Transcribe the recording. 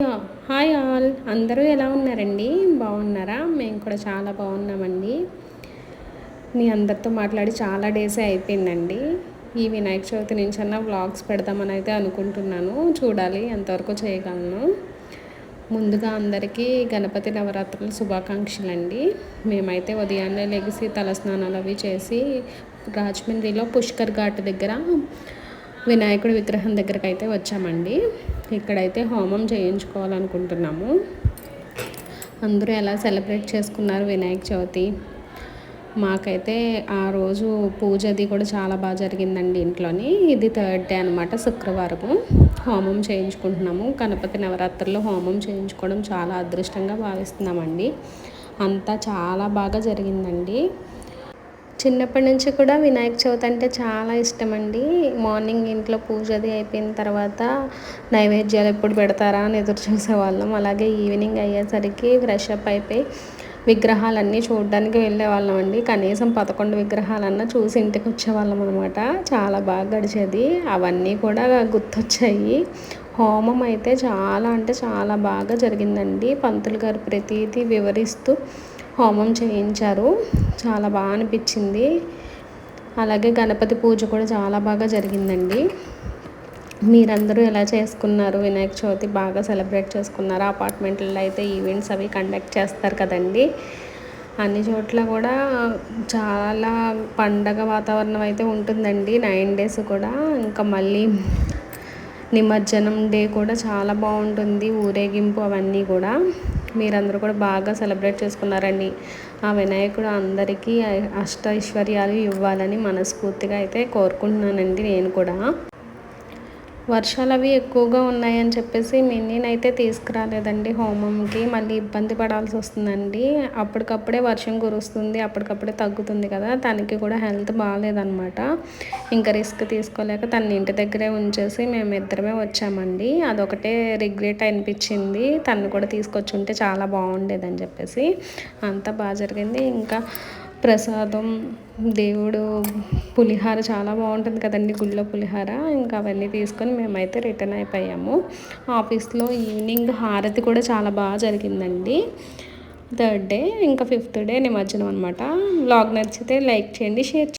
Hi all, అందరూ ఎలా ఉన్నారండి? బాగున్నారా? మేము కూడా చాలా బాగున్నామండి. మీ అందరితో మాట్లాడి చాలా డేసే అయిపోయిందండి. ఈ వినాయక చవితి నుంచన్నా వ్లాగ్స్ పెడదామని అయితే అనుకుంటున్నాను. చూడాలి ఎంతవరకు చేయగలను. ముందుగా అందరికీ గణపతి నవరాత్రుల శుభాకాంక్షలు అండి. మేమైతే ఉదయాన్నే లెగిసి తలస్నానాలు అవి చేసి రాజమండ్రిలో పుష్కర్ ఘాట్ దగ్గర వినాయకుడి విగ్రహం దగ్గరకు అయితే వచ్చామండి. ఇక్కడైతే హోమం చేయించుకోవాలనుకుంటున్నాము. అందరూ ఎలా సెలబ్రేట్ చేసుకున్నారు వినాయక చవితి? మాకైతే ఆ రోజు పూజది కూడా చాలా బాగా జరిగిందండి ఇంట్లోని. ఇది 3rd డే అనమాట, శుక్రవారము. హోమం చేయించుకుంటున్నాము. గణపతి నవరాత్రుల్లో హోమం చేయించుకోవడం చాలా అదృష్టంగా భావిస్తున్నామండి. అంతా చాలా బాగా జరిగిందండి. చిన్నప్పటి నుంచి కూడా వినాయక చవితి అంటే చాలా ఇష్టం అండి. మార్నింగ్ ఇంట్లో పూజది అయిపోయిన తర్వాత నైవేద్యాలు ఎప్పుడు పెడతారా అని ఎదురు చూసేవాళ్ళం. అలాగే ఈవినింగ్ అయ్యేసరికి ఫ్రెష్ అప్ అయిపోయి విగ్రహాలన్నీ చూడడానికి వెళ్ళేవాళ్ళం అండి. కనీసం 11 విగ్రహాలన్నా చూసి ఇంటికి వచ్చేవాళ్ళం అనమాట. చాలా బాగా గడిచేది. అవన్నీ కూడా గుర్తొచ్చాయి. హోమం అయితే చాలా అంటే చాలా బాగా జరిగిందండి. పంతులు గారు ప్రతిదీ వివరిస్తూ హోమం చేయించారు. చాలా బాగా అనిపించింది. అలాగే గణపతి పూజ కూడా చాలా బాగా జరిగిందండి. మీరందరూ ఎలా చేసుకున్నారు? వినాయక చవితి బాగా సెలబ్రేట్ చేసుకున్నారు? అపార్ట్మెంట్లో అయితే ఈవెంట్స్ అవి కండక్ట్ చేస్తారు కదండి. అన్ని చోట్ల కూడా చాలా పండగ వాతావరణం అయితే ఉంటుందండి 9 days కూడా. ఇంకా మళ్ళీ నిమజ్జనం డే కూడా చాలా బాగుంటుంది, ఊరేగింపు అవన్నీ కూడా. మీరందరూ కూడా బాగా సెలబ్రేట్ చేసుకున్నారండి. ఆ వినాయకుడు అందరికీ అష్టైశ్వర్యాలు ఇవ్వాలని మనస్ఫూర్తిగా అయితే కోరుకుంటున్నానండి నేను కూడా. వర్షాలు అవి ఎక్కువగా ఉన్నాయని చెప్పేసి మిన్నీనైతే తీసుకురాలేదండి హోమంకి. మళ్ళీ ఇబ్బంది పడాల్సి వస్తుందండి. అప్పటికప్పుడే వర్షం కురుస్తుంది, అప్పటికప్పుడే తగ్గుతుంది కదా. తనకి కూడా హెల్త్ బాగాలేదనమాట. ఇంకా రిస్క్ తీసుకోలేక తన ఇంటి దగ్గరే ఉంచేసి మేమిద్దరమే వచ్చామండి. అదొకటే రిగ్రెట్ అనిపించింది. తను కూడా తీసుకొచ్చి ఉంటే చాలా బాగుండేదని చెప్పేసి. అంతా బాగా జరిగింది. ఇంకా ప్రసాదం, దేవుడు పులిహార చాలా బాగుంటుంది కదండి, గుళ్ళో పులిహార. ఇంకా అవన్నీ తీసుకొని మేమైతే రిటర్న్ అయిపోయాము. ఆఫీస్లో ఈవినింగ్ హారతి కూడా చాలా బాగా జరిగిందండి. 3rd day. ఇంకా 5th డే నిమజ్జనం అనమాట. వ్లాగ్ నచ్చితే లైక్ చేయండి, షేర్ చేయండి.